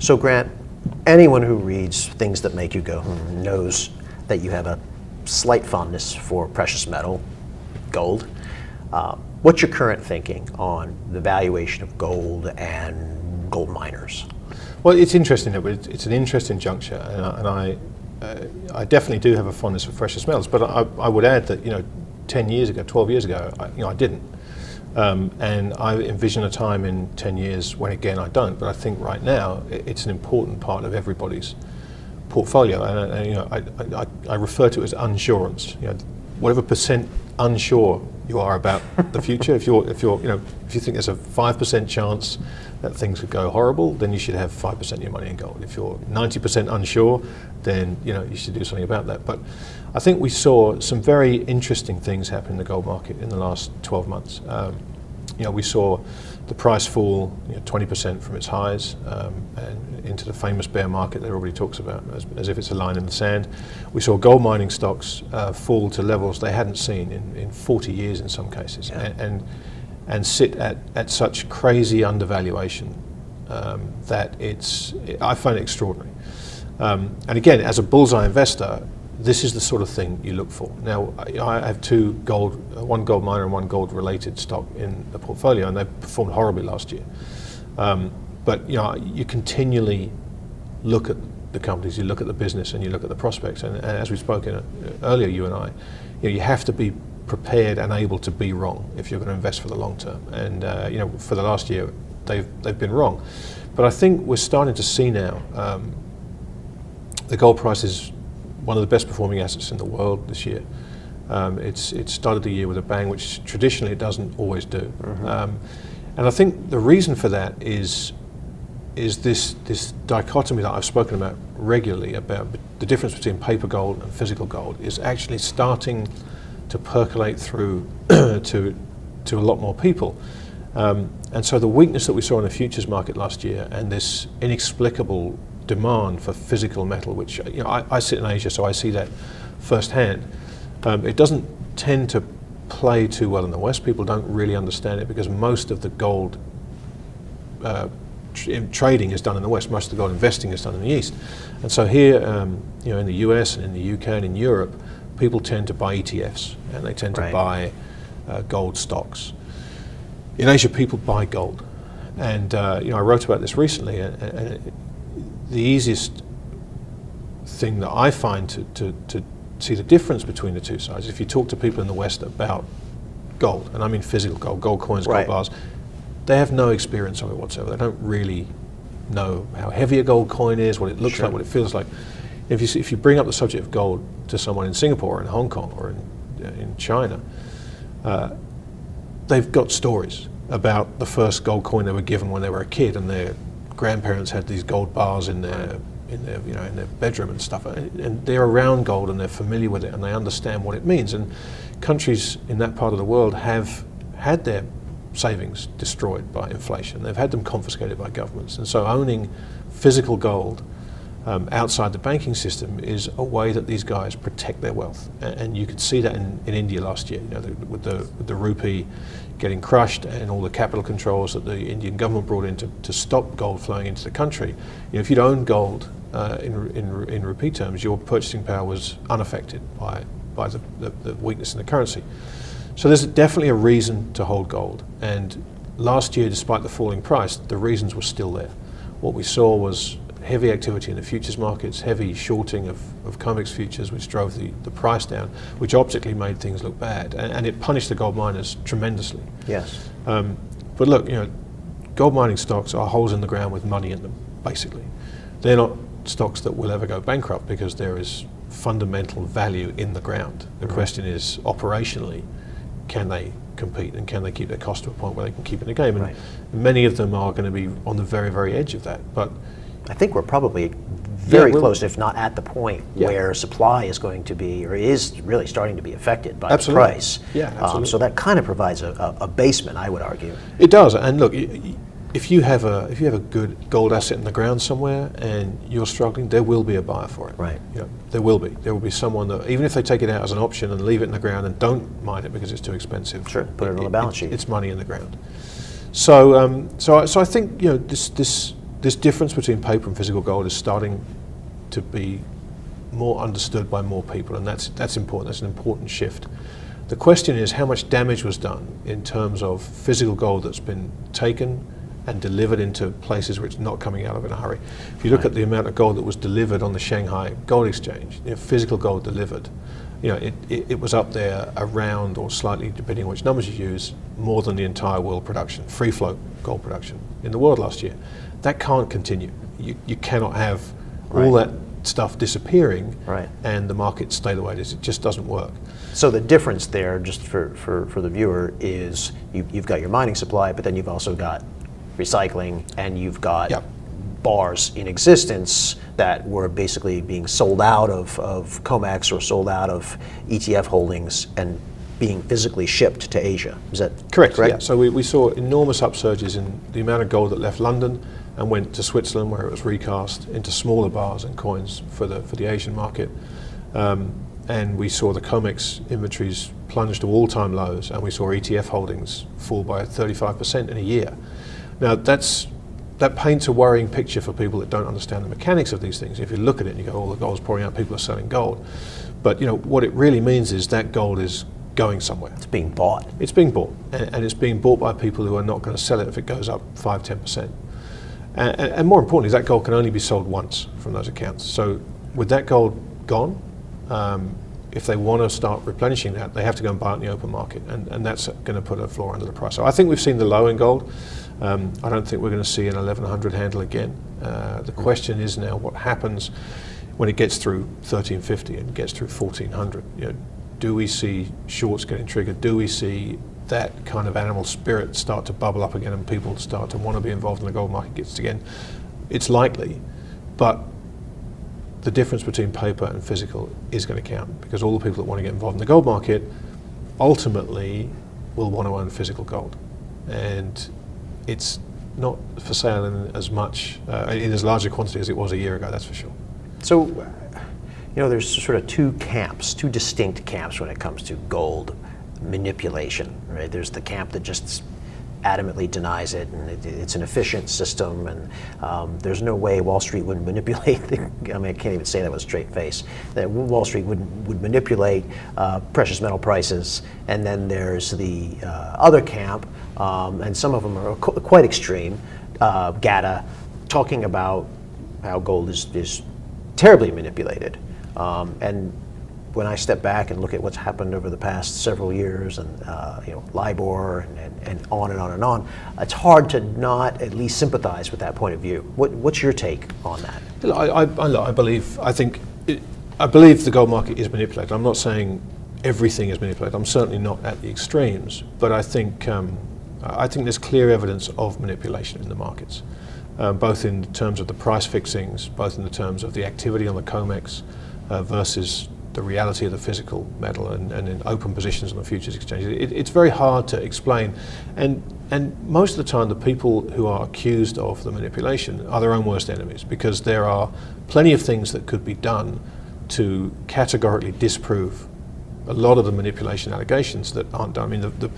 So Grant, anyone who reads Things That Make You Go knows that you have a slight fondness for precious metal, gold. What's your current thinking on the valuation of gold and gold miners? Well, it's interesting. It's an interesting juncture, and I definitely do have a fondness for precious metals. But I would add that 10 years ago, 12 years ago, I didn't, and I envision a time in 10 years when again I don't. But I think right now it's an important part of everybody's portfolio, and I refer to it as unsurance. Whatever percent unsure you are about the future, if you think there's a 5% chance that things could go horrible, then you should have 5% of your money in gold. If you're 90% unsure, then you should do something about that. But I think we saw some very interesting things happen in the gold market in the last 12 months. We saw the price fall 20% from its highs and into the famous bear market that everybody talks about as if it's a line in the sand. We saw gold mining stocks fall to levels they hadn't seen in 40 years in some cases, and sit at such crazy undervaluation that I find it extraordinary. And again, as a bullseye investor, this is the sort of thing you look for. Now, I have one gold miner and one gold related stock in the portfolio, and they performed horribly last year. But you continually look at the companies, you look at the business, and you look at the prospects. And as we've spoken earlier, you and I, you have to be prepared and able to be wrong if you're going to invest for the long term. And for the last year, they've been wrong. But I think we're starting to see now the gold price is one of the best performing assets in the world this year. It started the year with a bang, which traditionally it doesn't always do. And I think the reason for that is this dichotomy that I've spoken about regularly, about the difference between paper gold and physical gold, is actually starting to percolate through to a lot more people. And so the weakness that we saw in the futures market last year, and this inexplicable demand for physical metal, which I sit in Asia, so I see that firsthand. It doesn't tend to play too well in the West. People don't really understand it because most of the gold trading is done in the West. Most of the gold investing is done in the East. And so here, in the US and in the UK and in Europe, people tend to buy ETFs and they tend to buy gold stocks. In Asia, people buy gold, and I wrote about this recently. And the easiest thing that I find to see the difference between the two sides, if you talk to people in the West about gold, and I mean physical gold, gold coins, gold bars, they have no experience of it whatsoever. They don't really know how heavy a gold coin is, what it looks like, what it feels like. If you bring up the subject of gold to someone in Singapore or in Hong Kong or in China, they've got stories about the first gold coin they were given when they were a kid, and their grandparents had these gold bars in their bedroom and stuff, and they're around gold and they're familiar with it and they understand what it means. And countries in that part of the world have had their savings destroyed by inflation. They've had them confiscated by governments, and so owning physical gold outside the banking system is a way that these guys protect their wealth. And you could see that in India last year, with the rupee getting crushed and all the capital controls that the Indian government brought in to stop gold flowing into the country. If you'd owned gold in rupee terms, your purchasing power was unaffected by the weakness in the currency. So there's definitely a reason to hold gold. And last year, despite the falling price, the reasons were still there. What we saw was heavy activity in the futures markets, heavy shorting of COMEX futures, which drove the price down, which optically made things look bad, and it punished the gold miners tremendously. Yes. But look, gold mining stocks are holes in the ground with money in them, basically. They're not stocks that will ever go bankrupt because there is fundamental value in the ground. The question is, operationally, can they compete and can they keep their cost to a point where they can keep in the game? And many of them are going to be on the very, very edge of that. But I think we're probably very close, if not at the point where supply is going to be, or is really starting to be affected by the price. Yeah, absolutely. So that kind of provides a basement, I would argue. It does. And look, if you have a good gold asset in the ground somewhere and you're struggling, there will be a buyer for it. Right. There will be someone that, even if they take it out as an option and leave it in the ground and don't mine it because it's too expensive. Sure. Put it on the balance sheet. It's money in the ground. So I think this this difference between paper and physical gold is starting to be more understood by more people, and that's important. That's an important shift. The question is how much damage was done in terms of physical gold that's been taken and delivered into places which are not coming out of in a hurry. If you look at the amount of gold that was delivered on the Shanghai Gold Exchange, physical gold delivered, it was up there around, or slightly, depending on which numbers you use, more than the entire world production, free float gold production in the world last year. That can't continue. You cannot have all that stuff disappearing and the market stay the way it is. It just doesn't work. So the difference there, just for the viewer, is you've got your mining supply, but then you've also got recycling, and you've got bars in existence that were basically being sold out of COMEX or sold out of ETF holdings and being physically shipped to Asia. Is that correct? Yeah. So we saw enormous upsurges in the amount of gold that left London and went to Switzerland, where it was recast into smaller bars and coins for the Asian market. And we saw the COMEX inventories plunge to all-time lows, and we saw ETF holdings fall by 35% in a year. Now that paints a worrying picture for people that don't understand the mechanics of these things. If you look at it and you go, oh, the gold's pouring out, people are selling gold. But what it really means is that gold is going somewhere. It's being bought. It's being bought, and it's being bought by people who are not going to sell it if it goes up 5-10%. And more importantly, that gold can only be sold once from those accounts. So with that gold gone, if they want to start replenishing that, they have to go and buy it in the open market, and that's going to put a floor under the price. So I think we've seen the low in gold. I don't think we're going to see an 1100 handle again. The question is now what happens when it gets through 1350 and gets through 1400. Do we see shorts getting triggered? Do we see that kind of animal spirit start to bubble up again and people start to want to be involved in the gold market gets again? It's likely, but the difference between paper and physical is going to count, because all the people that want to get involved in the gold market ultimately will want to own physical gold. And it's not for sale in as much, in as large a quantity as it was a year ago, that's for sure. So, there's sort of two distinct camps when it comes to gold manipulation, right? There's the camp that just adamantly denies it, and it's an efficient system, and there's no way Wall Street would manipulate I can't even say that with a straight face, that Wall Street would manipulate precious metal prices. And then there's the other camp, and some of them are quite extreme, GATA, talking about how gold is terribly manipulated. And when I step back and look at what's happened over the past several years, and LIBOR and on and on and on, it's hard to not at least sympathize with that point of view. What's your take on that? I believe the gold market is manipulated. I'm not saying everything is manipulated. I'm certainly not at the extremes, but I think there's clear evidence of manipulation in the markets, both in terms of the price fixings, both in the terms of the activity on the COMEX versus the reality of the physical metal and in open positions on the futures exchange. It's very hard to explain, and most of the time the people who are accused of the manipulation are their own worst enemies, because there are plenty of things that could be done to categorically disprove a lot of the manipulation allegations that aren't done. I mean, the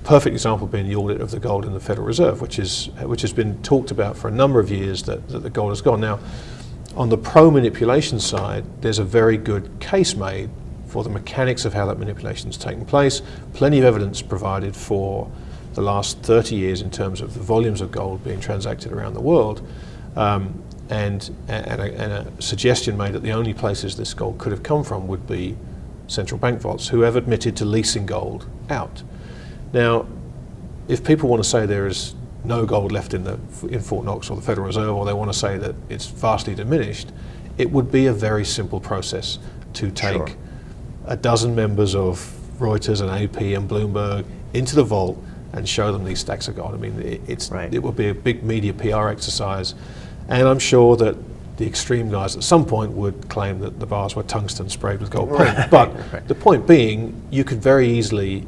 perfect example being the audit of the gold in the Federal Reserve, which has been talked about for a number of years, that the gold has gone. Now, on the pro-manipulation side, there's a very good case made for the mechanics of how that manipulation has taken place. Plenty of evidence provided for the last 30 years in terms of the volumes of gold being transacted around the world, and a suggestion made that the only places this gold could have come from would be central bank vaults, who have admitted to leasing gold out. Now, if people want to say there is no gold left in Fort Knox or the Federal Reserve, or they want to say that it's vastly diminished, it would be a very simple process to take a dozen members of Reuters and AP and Bloomberg into the vault and show them these stacks of gold. I mean, it would be a big media PR exercise, and I'm sure that the extreme guys at some point would claim that the bars were tungsten sprayed with gold paint. But the point being, you could very easily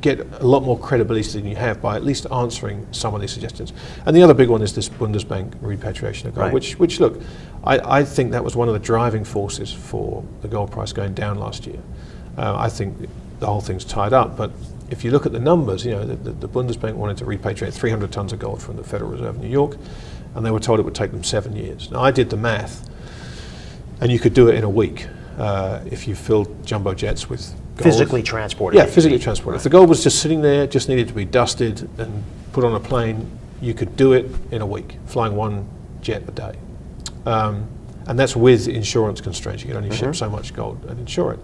get a lot more credibility than you have by at least answering some of these suggestions. And the other big one is this Bundesbank repatriation of gold, which look, I think that was one of the driving forces for the gold price going down last year. I think the whole thing's tied up. But if you look at the numbers, you know, the Bundesbank wanted to repatriate 300 tons of gold from the Federal Reserve in New York, and they were told it would take them 7 years. Now, I did the math, and you could do it in a week if you filled jumbo jets with gold. Physically transported. Yeah, physically transported. If the gold was just sitting there, just needed to be dusted and put on a plane, you could do it in a week, flying one jet a day. And that's with insurance constraints. You can only ship so much gold and insure it.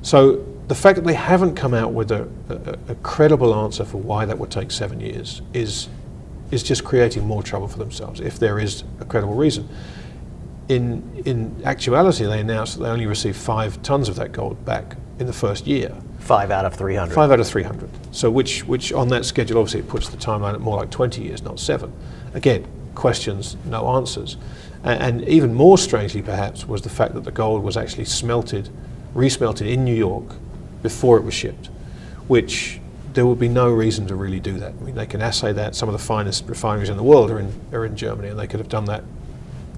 So the fact that they haven't come out with a credible answer for why that would take 7 years is just creating more trouble for themselves, if there is a credible reason. In actuality, they announced that they only received 5 tons of that gold back in the first year. 5 out of 300. 5 out of 300. So which on that schedule, obviously it puts the timeline at more like 20 years, not 7. Again, questions, no answers. And even more strangely perhaps was the fact that the gold was actually resmelted in New York before it was shipped, which there would be no reason to really do that. I mean, they can assay that. Some of the finest refineries in the world are in Germany, and they could have done that,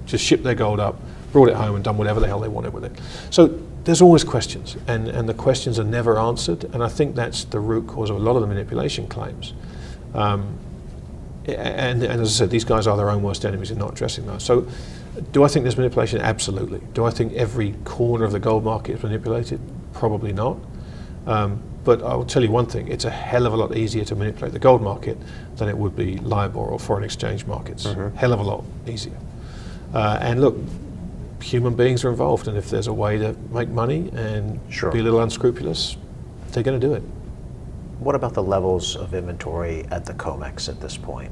just shipped their gold up, brought it home and done whatever the hell they wanted with it. So there's always questions, and the questions are never answered, and I think that's the root cause of a lot of the manipulation claims. And as I said, these guys are their own worst enemies in not addressing those. So do I think there's manipulation? Absolutely. Do I think every corner of the gold market is manipulated? Probably not. But I will tell you one thing, it's a hell of a lot easier to manipulate the gold market than it would be LIBOR or foreign exchange markets. Hell of a lot easier. And look, human beings are involved, and if there's a way to make money and be a little unscrupulous, they're going to do it. What about the levels of inventory at the COMEX at this point?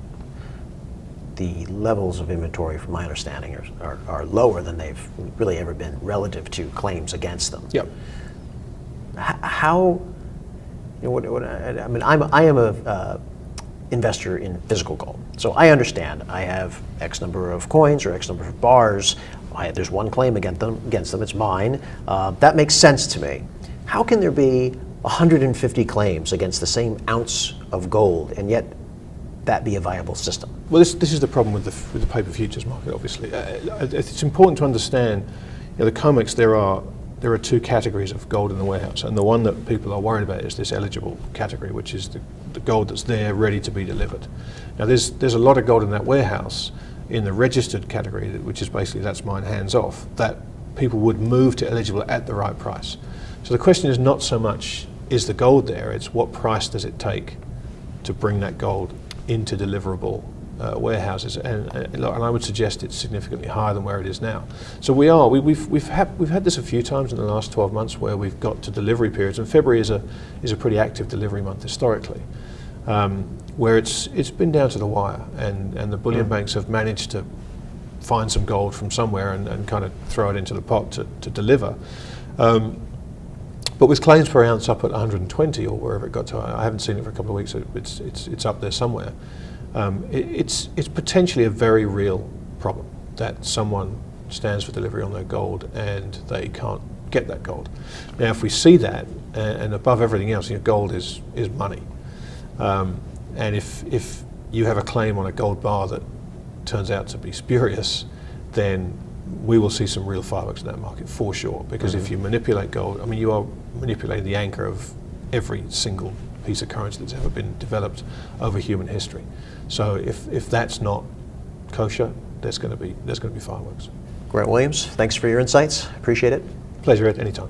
The levels of inventory, from my understanding, are lower than they've really ever been relative to claims against them. Yep. How, you know, I mean, I am a investor in physical gold, so I understand. I have X number of coins or X number of bars. There's one claim against them. It's mine. That makes sense to me. How can there be 150 claims against the same ounce of gold, and yet that be a viable system? Well, this is the problem with the paper futures market. Obviously, it's important to understand. You know, the COMEX, there are 2 categories of gold in the warehouse, and the one that people are worried about is this eligible category, which is the gold that's there ready to be delivered. Now, there's a lot of gold in that warehouse in the registered category, which is basically that's mine, hands off, that people would move to eligible at the right price. So the question is not so much is the gold there, it's what price does it take to bring that gold into deliverable warehouses, and I would suggest it's significantly higher than where it is now. So we've had this a few times in the last 12 months where we've got to delivery periods, and February is a pretty active delivery month historically, where it's been down to the wire, and the bullion banks have managed to find some gold from somewhere and kind of throw it into the pot to deliver. But with claims per ounce up at 120 or wherever it got to, I haven't seen it for a couple of weeks. So it's up there somewhere. It's potentially a very real problem that someone stands for delivery on their gold and they can't get that gold. Now, if we see that, and above everything else, you know, gold is money. And if you have a claim on a gold bar that turns out to be spurious, then we will see some real fireworks in that market for sure. Because if you manipulate gold, I mean, you are manipulating the anchor of every single piece of currency that's ever been developed over human history. So if that's not kosher, there's going to be fireworks. Grant Williams, thanks for your insights. Appreciate it. Pleasure, Ed, anytime.